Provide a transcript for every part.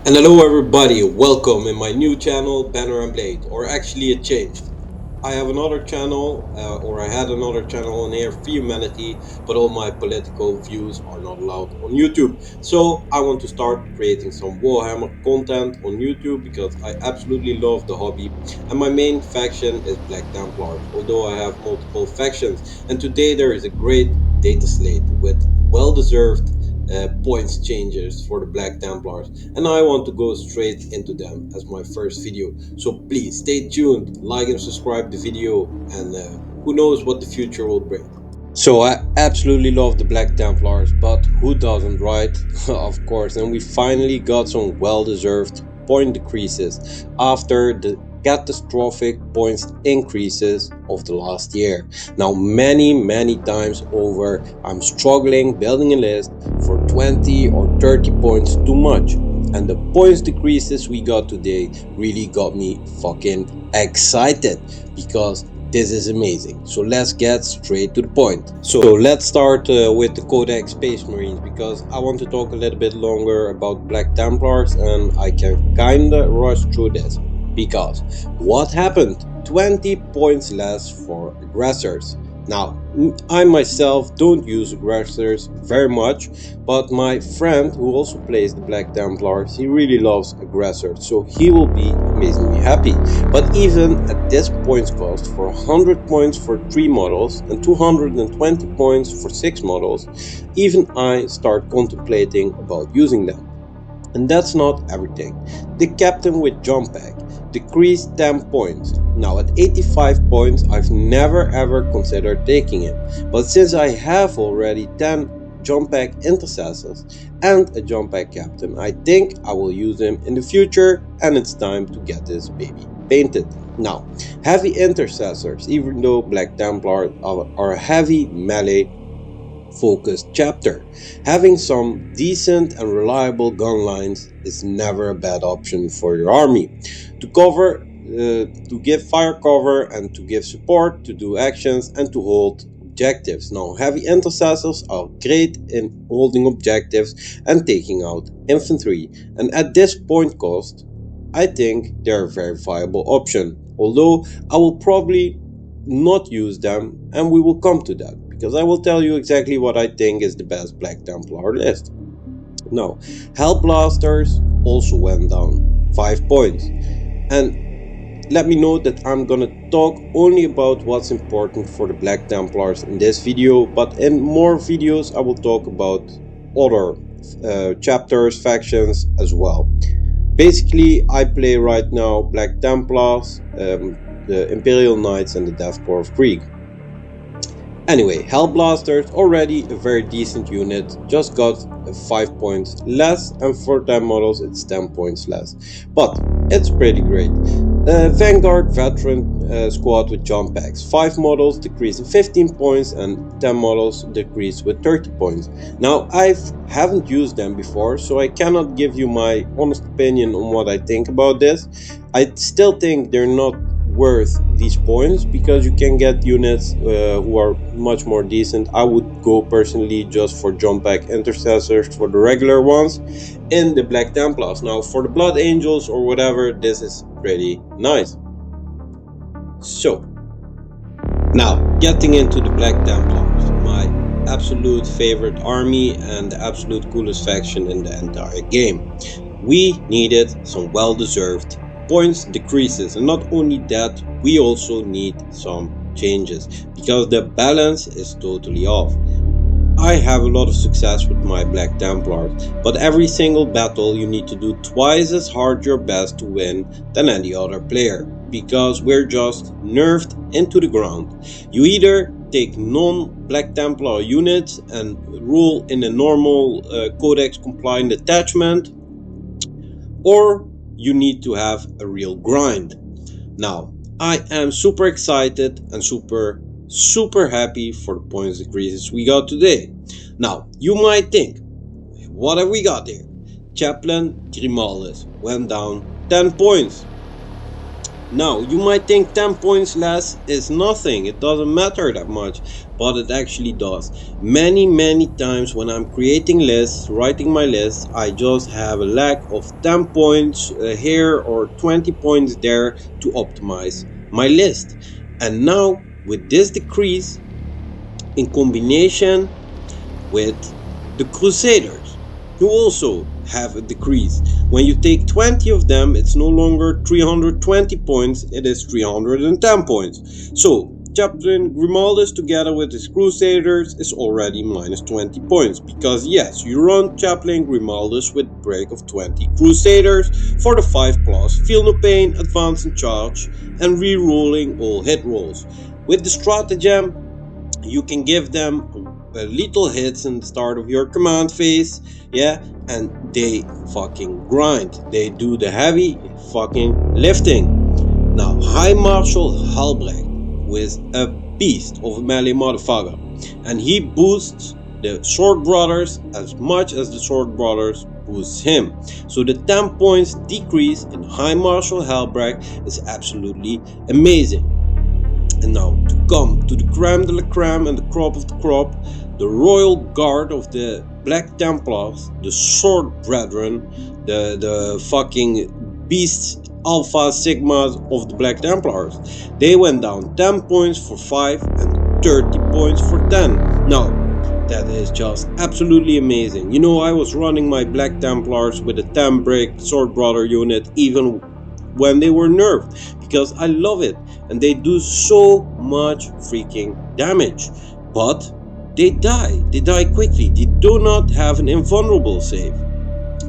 And hello everybody, welcome in my new channel Banner and Blade, or actually it changed. I have another channel, or I had another channel on here, Free Humanity, but all my political views are not allowed on YouTube. So I want to start creating some Warhammer content on YouTube because I absolutely love the hobby. And my main faction is Black Templars, although I have multiple factions. And today there is a great data slate with well-deserved points changes for the Black Templars, and I want to go straight into them as my first video. So please stay tuned, like and subscribe the video, and who knows what the future will bring. So I absolutely love the Black Templars, but who doesn't, right? Of course, and we finally got some well-deserved point decreases after the catastrophic points increases of the last year. Now many times over I'm struggling building a list for 20 or 30 points too much, and the points decreases we got today really got me fucking excited because this is amazing. So let's get straight to the point. So let's start with the Codex Space Marines, because I want to talk a little bit longer about Black Templars and I can kinda rush through this. Because what happened? 20 points less for aggressors. Now, I myself don't use aggressors very much, but my friend who also plays the Black Templars, he really loves aggressors, so he will be amazingly happy. But even at this points cost, for 100 points for 3 models and 220 points for 6 models, even I start contemplating about using them. And that's not everything. The captain with jump pack decreased 10 points. Now at 85 points I've never ever considered taking him, but since I have already 10 jump pack intercessors and a jump pack captain, I think I will use him in the future, and it's time to get this baby painted. Now, heavy intercessors, even though Black Templars are a heavy melee focused chapter, having some decent and reliable gun lines is never a bad option for your army to cover, to give fire cover and to give support, to do actions and to hold objectives. Now, heavy intercessors are great in holding objectives and taking out infantry, and at this point cost I think they're a very viable option, although I will probably not use them, and we will come to that because I will tell you exactly what I think is the best Black Templar list. Now, Hell Blasters also went down 5 points, and let me know that I'm gonna talk only about what's important for the Black Templars in this video, but in more videos I will talk about other chapters, factions as well. Basically, I play right now Black Templars, the Imperial Knights and the Death Corps of Krieg. Anyway, Hellblasters, already a very decent unit, just got 5 points less, and for 10 models it's 10 points less, but it's pretty great. Vanguard Veteran Squad with jump packs, 5 models decreased in 15 points and 10 models decreased with 30 points. Now I haven't used them before, so I cannot give you my honest opinion on what I think about this. I still think they're not worth these points because you can get units who are much more decent. I would go personally just for jump pack intercessors for the regular ones in the Black Templars. Now for the Blood Angels or whatever, this is pretty nice. So now getting into the Black Templars, my absolute favorite army and the absolute coolest faction in the entire game. We needed some well-deserved points decreases, and not only that, we also need some changes because the balance is totally off. I have a lot of success with my Black Templars, but every single battle you need to do twice as hard your best to win than any other player, because we're just nerfed into the ground. You either take non-Black Templar units and rule in a normal codex compliant attachment, or you need to have a real grind. Now, I am super excited and super happy for the points decreases we got today. Now, you might think, what have we got here? Chaplain Grimalis went down 10 points. Now, you might think 10 points less is nothing, it doesn't matter that much, but it actually does. Many times when I'm creating lists, writing my lists, I just have a lack of 10 points here or 20 points there to optimize my list. And now, with this decrease, in combination with the Crusaders, who also have a decrease. When you take 20 of them, it's no longer 320 points, it is 310 points. So, Chaplain Grimaldus together with his Crusaders is already minus 20 points, because yes, you run Chaplain Grimaldus with break of 20 Crusaders for the 5 plus, feel no pain, advance and charge, and re-rolling all hit rolls. With the stratagem, you can give them little hits in the start of your command phase, yeah, and they fucking grind. They do the heavy fucking lifting. Now, High Marshal Halbrecht was a beast of a melee motherfucker, and he boosts the Sword Brothers as much as the Sword Brothers boost him. So the 10 points decrease in High Marshal Halbrecht is absolutely amazing. And now, to come to the creme de la creme and the crop of the crop, the royal guard of the Black Templars, the Sword Brethren, the fucking beasts, alpha sigmas of the Black Templars. They went down 10 points for 5 and 30 points for 10. Now, that is just absolutely amazing. You know, I was running my Black Templars with a 10 brick Sword Brother unit even when they were nerfed, because I love it and they do so much freaking damage. But they die quickly. They do not have an invulnerable save.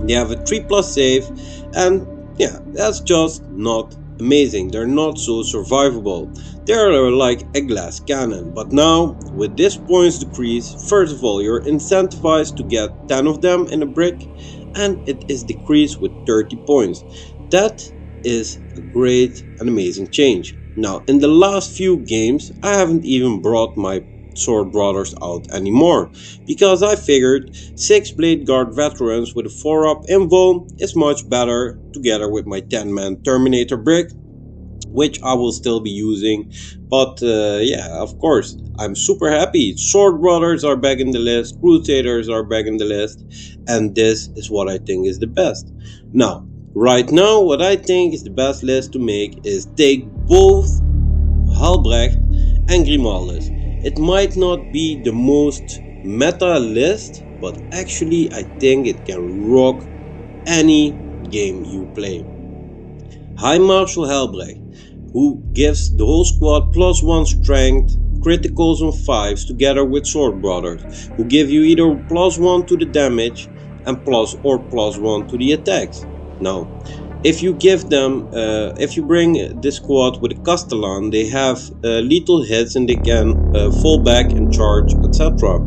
They have a 3+ save, and yeah, that's just not amazing. They're not so survivable. They're like a glass cannon. But now, with this points decrease, first of all, you're incentivized to get 10 of them in a brick, and it is decreased with 30 points. That is a great and amazing change. Now, in the last few games, I haven't even brought my Sword Brothers out anymore, because I figured 6 Blade Guard veterans with a 4-up invul is much better together with my 10-man Terminator brick, which I will still be using. But yeah, of course, I'm super happy. Sword Brothers are back in the list, Crusaders are back in the list, and this is what I think is the best. Now, right now, what I think is the best list to make is take both Halbrecht and Grimaldus. It might not be the most meta list, but actually I think it can rock any game you play. High Marshal Halbrecht, who gives the whole squad +1 strength, criticals on 5s together with Sword Brothers, who give you either +1 to the damage and +1 to the attacks. Now, if you give them, if you bring this squad with a Castellan, they have lethal hits and they can fall back and charge, etc.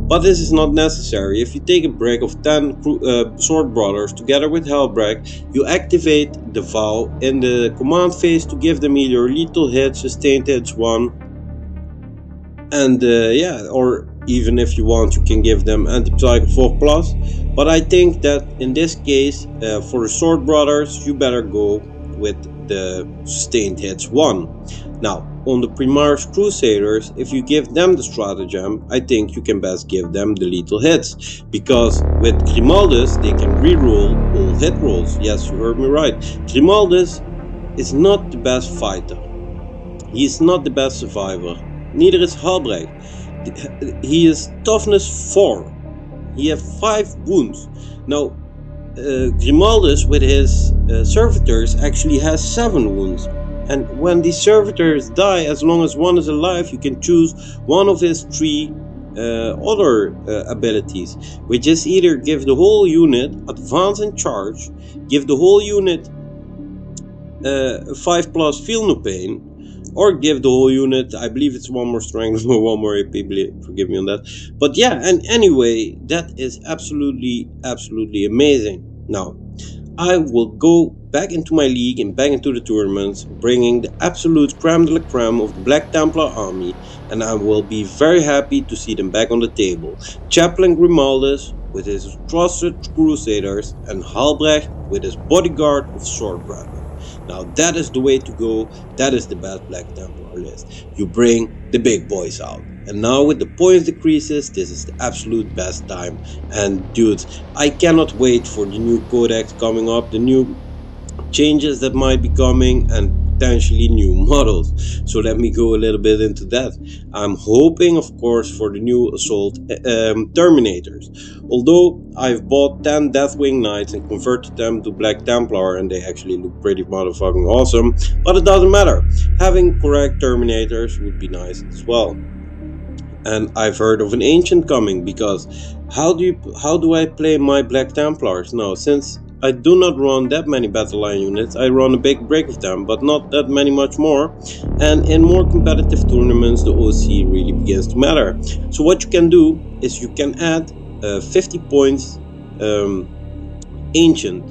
But this is not necessary. If you take a break of 10 Sword Brothers together with Halbrecht, you activate the vow in the command phase to give them either lethal hits, sustained hits 1, and yeah, or even if you want, you can give them Antipsycho 4+. But I think that in this case, for the Sword Brothers, you better go with the sustained hits 1. Now, on the Primaris Crusaders, if you give them the stratagem, I think you can best give them the lethal hits, because with Grimaldus they can reroll all hit rolls. Yes, you heard me right. Grimaldus is not the best fighter. He is not the best survivor. Neither is Halbrecht. He is toughness 4. He has 5 wounds. Now, Grimaldus with his servitors actually has 7 wounds. And when these servitors die, as long as one is alive, you can choose one of his 3 other abilities, which is either give the whole unit advance and charge, give the whole unit 5+ feel no pain, or give the whole unit, I believe it's 1 more strength or 1 more AP, forgive me on that. But yeah, and anyway, that is absolutely amazing. Now, I will go back into my league and back into the tournaments, bringing the absolute creme de la creme of the Black Templar army, and I will be very happy to see them back on the table. Chaplain Grimaldus with his trusted Crusaders, and Halbrecht with his bodyguard of Sword Brethren. Now that is the way to go. That is the best Black Templar list. You bring the big boys out. And now with the points decreases, this is the absolute best time. And dudes, I cannot wait for the new codex coming up, the new changes that might be coming, and potentially new models. So let me go a little bit into that. I'm hoping, of course, for the new assault Terminators. Although I've bought 10 Deathwing Knights and converted them to Black Templar, and they actually look pretty motherfucking awesome, but it doesn't matter. Having correct Terminators would be nice as well. And I've heard of an ancient coming, because how do I play my Black Templars now? Since I do not run that many battle line units, I run a big break of them, but not that many much more. And in more competitive tournaments, the OC really begins to matter. So what you can do is you can add 50 points ancient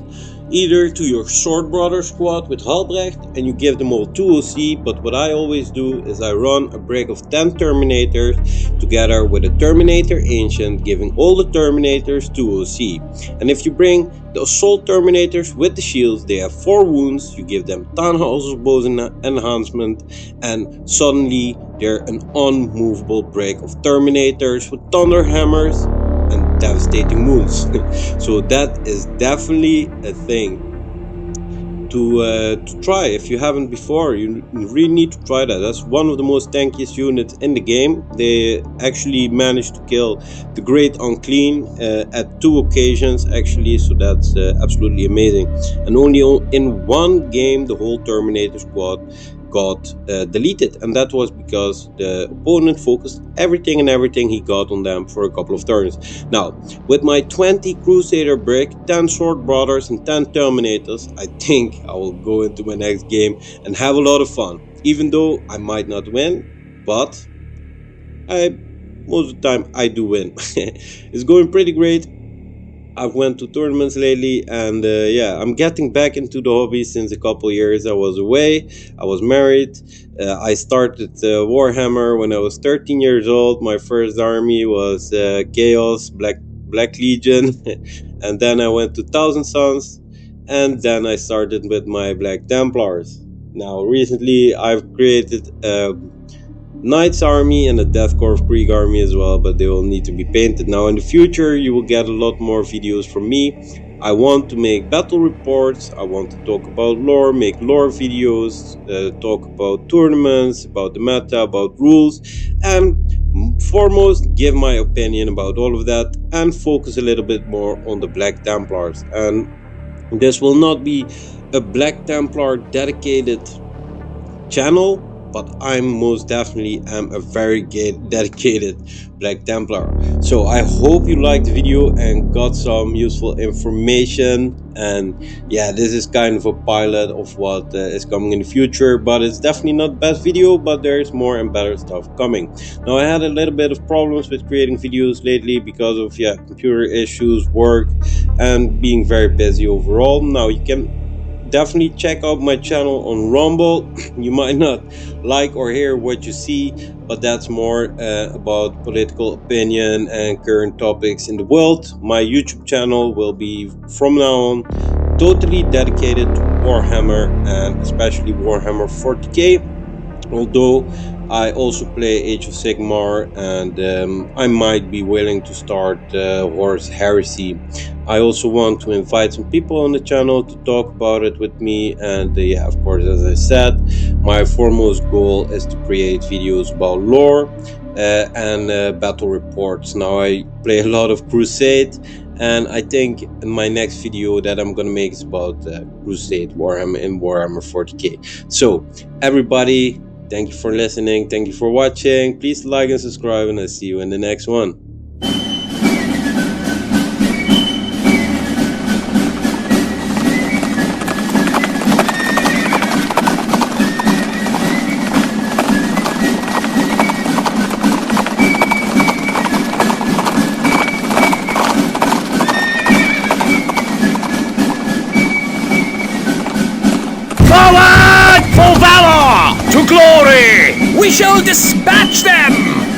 either to your Sword Brother squad with Halbrecht, and you give them all 2 OC, but what I always do is I run a break of 10 Terminators together with a Terminator Ancient, giving all the Terminators 2 OC. And if you bring the Assault Terminators with the shields, they have 4 wounds, you give them Tannhauser's Bows enhancement, and suddenly they're an unmovable break of Terminators with Thunder Hammers and devastating wounds. So that is definitely a thing to try. If you haven't before, you really need to try that. That's one of the most tankiest units in the game. They actually managed to kill the Great Unclean at 2 occasions actually, so that's absolutely amazing. And only in one game the whole Terminator squad got deleted, and that was because the opponent focused everything he got on them for a couple of turns. Now, with my 20 Crusader break, 10 Sword Brothers and 10 Terminators, I think I will go into my next game and have a lot of fun. Even though I might not win, but most of the time I do win. It's going pretty great. I've went to tournaments lately, and yeah, I'm getting back into the hobby since a couple years. I was away, I was married, I started Warhammer when I was 13 years old. My first army was Chaos, Black Legion, and then I went to Thousand Sons, and then I started with my Black Templars. Now recently I've created Knight's army and a Deathcore of Krieg army as well, but they will need to be painted. Now in the future you will get a lot more videos from me. I want to make battle reports, I want to talk about lore, make lore videos, talk about tournaments, about the meta, about rules, and foremost give my opinion about all of that, and focus a little bit more on the Black Templars. And this will not be a Black Templar dedicated channel, but I most definitely am a very dedicated Black Templar. So I hope you liked the video and got some useful information. And yeah, this is kind of a pilot of what is coming in the future, but it's definitely not the best video, but there's more and better stuff coming. Now I had a little bit of problems with creating videos lately because of computer issues, work, and being very busy overall. Now you can definitely check out my channel on Rumble. You might not like or hear what you see, but that's more about political opinion and current topics in the world. My YouTube channel will be from now on totally dedicated to Warhammer, and especially Warhammer 40K, although I also play Age of Sigmar, and I might be willing to start Horus Heresy. I also want to invite some people on the channel to talk about it with me, and yeah, of course, as I said, my foremost goal is to create videos about lore and battle reports. Now I play a lot of Crusade, and I think my next video that I'm gonna make is about Crusade Warhammer in Warhammer 40K. So everybody, thank you for listening, thank you for watching, please like and subscribe, and I'll see you in the next one. Forward for valor, to glory! We shall dispatch them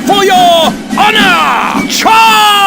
for your honor! Charge!